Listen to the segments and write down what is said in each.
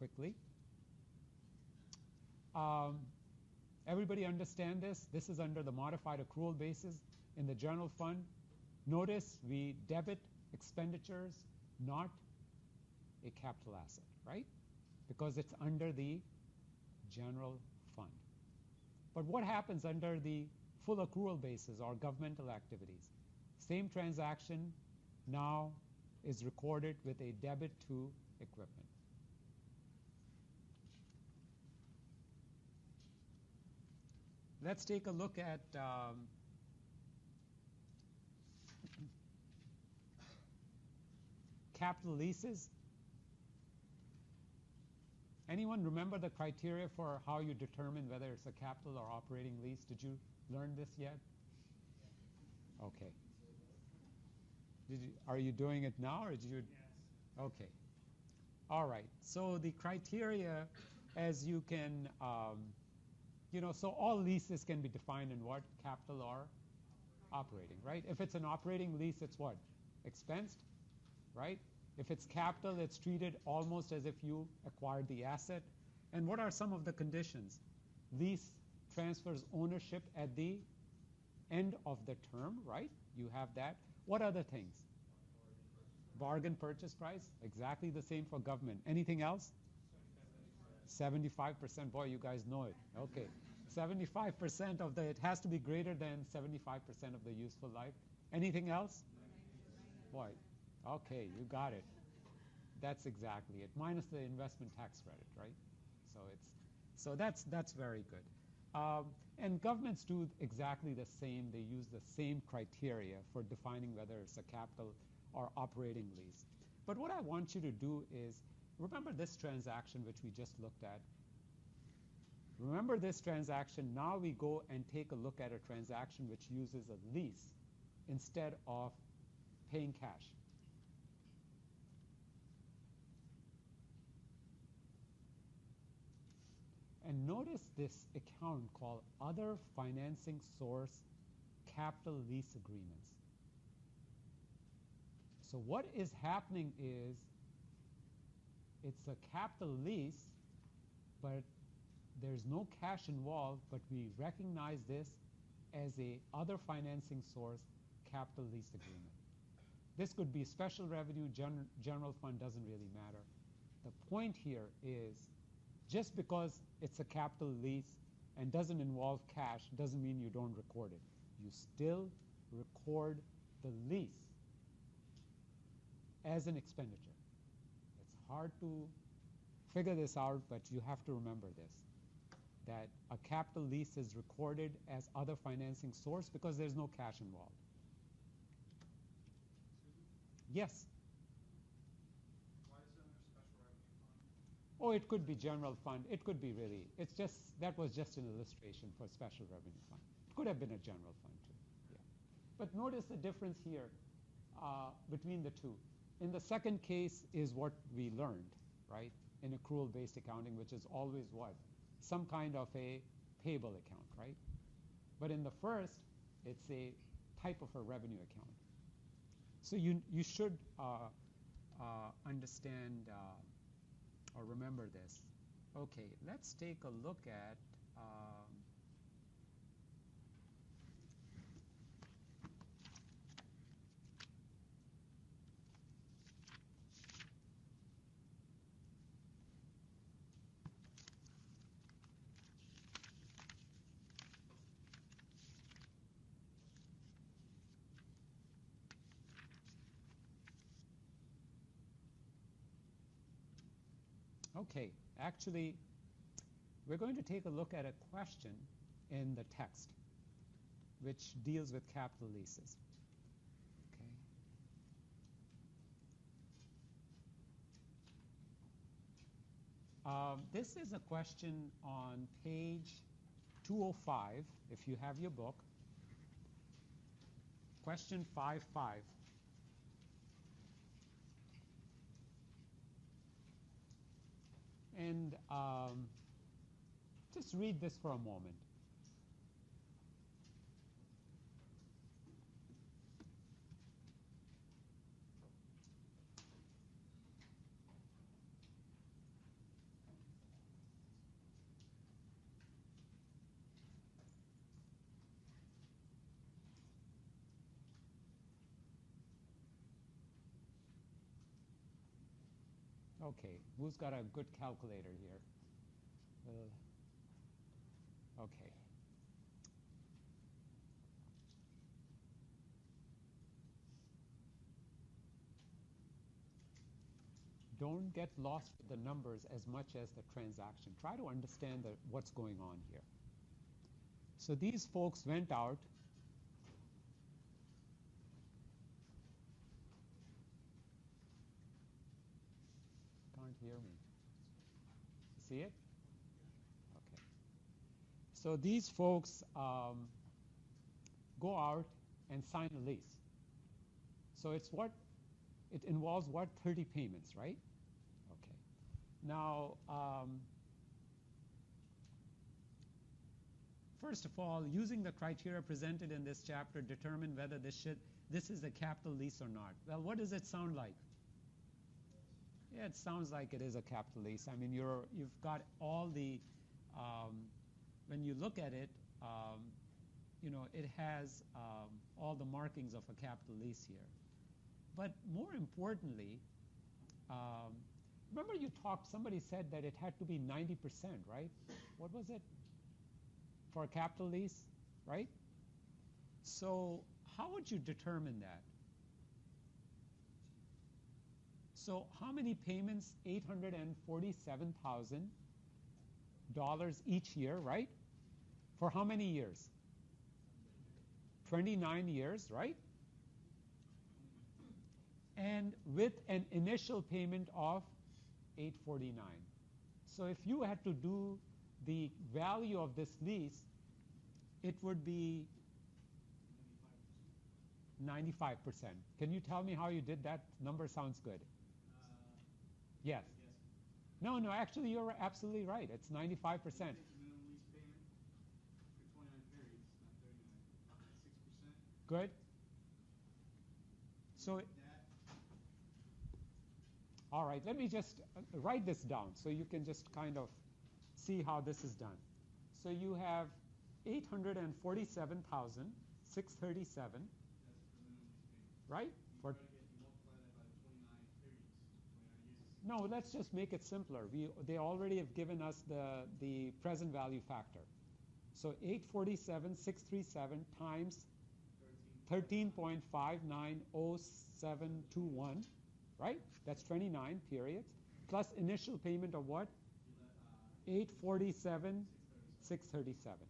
quickly. Everybody understand this? This is under the modified accrual basis in the general fund. Notice we debit expenditures, not a capital asset, right? Because it's under the general fund. But what happens under the full accrual basis or governmental activities? Same transaction now is recorded with a debit to equipment. Let's take a look at capital leases. Anyone remember the criteria for how you determine whether it's a capital or operating lease? Did you learn this yet? Okay. Are you doing it now, or did you? Yes. Okay. All right. So the criteria, as you can, so all leases can be defined in what? Capital or operating, right? If it's an operating lease, it's what? Expensed, right? If it's capital, it's treated almost as if you acquired the asset. And what are some of the conditions? Lease transfers ownership at the end of the term, right? You have that. What other things? Bargain purchase price. Exactly the same for government. Anything else? 75%. Boy, you guys know it. Okay. 75% of it has to be greater than 75% of the useful life. Anything else? Boy. Okay, you got it. That's exactly it. Minus the investment tax credit, right? So that's very good. And governments do exactly the same. They use the same criteria for defining whether it's a capital or operating lease. But what I want you to do is remember this transaction which we just looked at. Remember this transaction. Now we go and take a look at a transaction which uses a lease instead of paying cash. And notice this account called Other Financing Source Capital Lease Agreements. So what is happening is it's a capital lease, but there's no cash involved, but we recognize this as a other financing source capital lease agreement. This could be special revenue, general fund, doesn't really matter. The point here is just because it's a capital lease and doesn't involve cash doesn't mean you don't record it. You still record the lease as an expenditure. It's hard to figure this out, but you have to remember this, that a capital lease is recorded as other financing source because there's no cash involved. Yes? Why is it under special revenue fund? Oh, it could be general fund. It could be really. It's just, that was just an illustration for special revenue fund. It could have been a general fund too. Yeah. But notice the difference here between the two. In the second case is what we learned, right? In accrual-based accounting, which is always what? Some kind of a payable account, right? But in the first, it's a type of a revenue account. So you should understand or remember this. Okay, let's take a look at okay, actually, we're going to take a look at a question in the text which deals with capital leases. Okay. This is a question on page 205, if you have your book. Question 5.5. And just read this for a moment. Okay, who's got a good calculator here? Okay. Don't get lost with the numbers as much as the transaction. Try to understand what's going on here. So these folks went out. Can't hear me. See it? Okay. So these folks go out and sign a lease. So it involves what? 30 payments, right? Okay. Now, first of all, using the criteria presented in this chapter, determine whether this is a capital lease or not. Well, what does it sound like? Yeah, it sounds like it is a capital lease. I mean, you've got all the, when you look at it, it has all the markings of a capital lease here. But more importantly, remember somebody said that it had to be 90%, right? What was it? For a capital lease, right? So how would you determine that? So how many payments? $847,000 each year, right? For how many years? 29 years, right? And with an initial payment of $849. So if you had to do the value of this lease, it would be 95%. Can you tell me how you did that? Number sounds good. Yes. No, actually you're absolutely right. It's 95%. Minimum lease payment for 29 periods, not 39. 6%. Good. So, all right, let me just write this down so you can just kind of see how this is done. So you have 847,637, right? No, let's just make it simpler. They already have given us the present value factor. So 847,637 times 13.590721, right? That's 29 periods, plus initial payment of what? 847,637.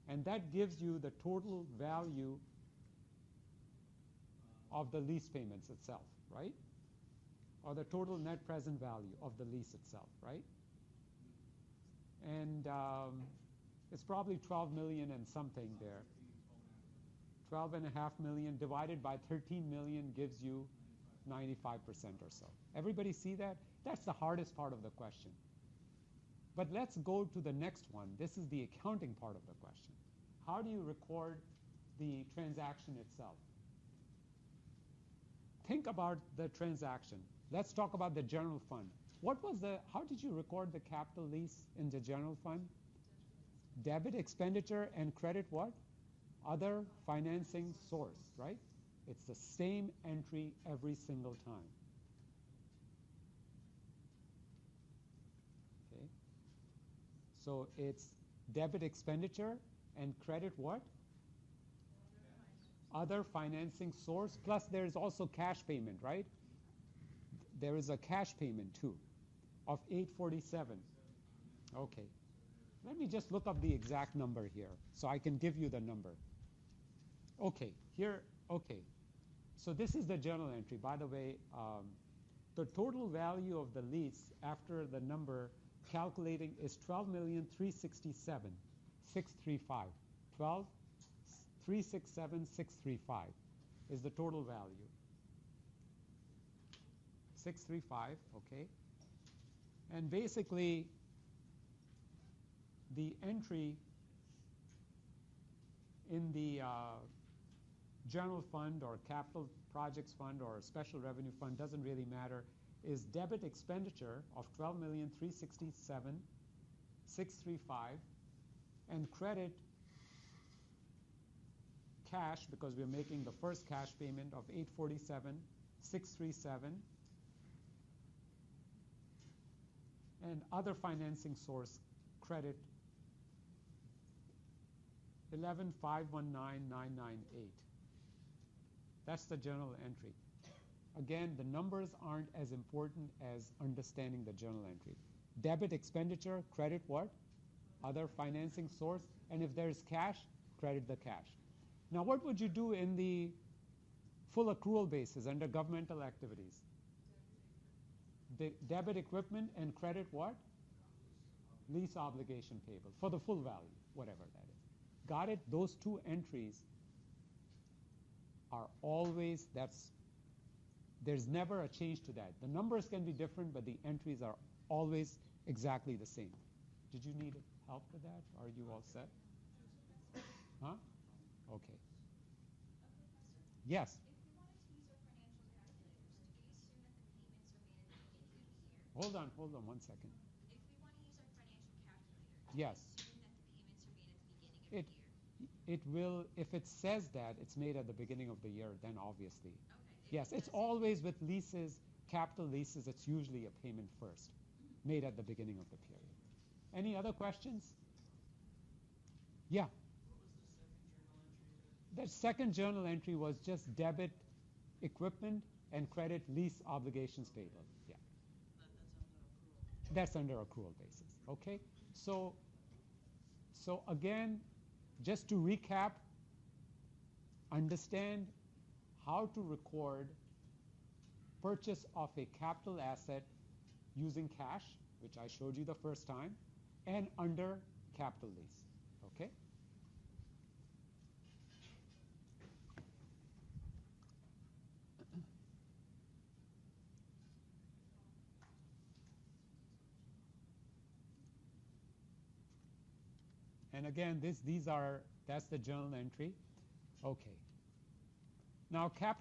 And that gives you the total value of the lease payments itself, right? Or the total net present value of the lease itself, right? And it's probably 12 million and something there. 12.5 million divided by 13 million gives you 95% or so. Everybody see that? That's the hardest part of the question. But let's go to the next one. This is the accounting part of the question. How do you record the transaction itself? Think about the transaction. Let's talk about the general fund. How did you record the capital lease in the general fund? Debit expenditure and credit what? Other financing source, right? It's the same entry every single time. Okay. So it's debit expenditure and credit what? Other financing source, plus there's also cash payment, right? There is a cash payment too of 847. Okay. Let me just look up the exact number here so I can give you the number. Okay, here, okay. So this is the journal entry. By the way, the total value of the lease after the number calculating is 12,367,635. 12,367,635 is the total value. 635, okay. And basically, the entry in the general fund or capital projects fund or special revenue fund, doesn't really matter, is debit expenditure of 12,367,635 and credit cash, because we're making the first cash payment of 847,637, and other financing source credit 11,519,998. That's the journal entry. Again, the numbers aren't as important as understanding the journal entry. Debit expenditure, credit what? Other financing source. And if there's cash, credit the cash. Now, what would you do in the full accrual basis under governmental activities? The debit equipment and credit what? Lease obligation payable for the full value, whatever that is. Got it? Those two entries are always, there's never a change to that. The numbers can be different, but the entries are always exactly the same. Did you need help with that? Are you all set? Huh? Okay. Yes. Hold on 1 second. If we want to use our financial calculator, Yes. assume that the payments are made at the beginning of the year. It will, if it says that it's made at the beginning of the year, then obviously. Okay. Yes, it's always with leases, capital leases, it's usually a payment first, made at the beginning of the period. Any other questions? Yeah. The second journal entry was just debit equipment and credit lease obligations payable. Yeah. That's under accrual basis. Okay. So again, just to recap, understand how to record purchase of a capital asset using cash, which I showed you the first time, and under capital lease. Okay? And again, that's the journal entry. Okay. Now, capital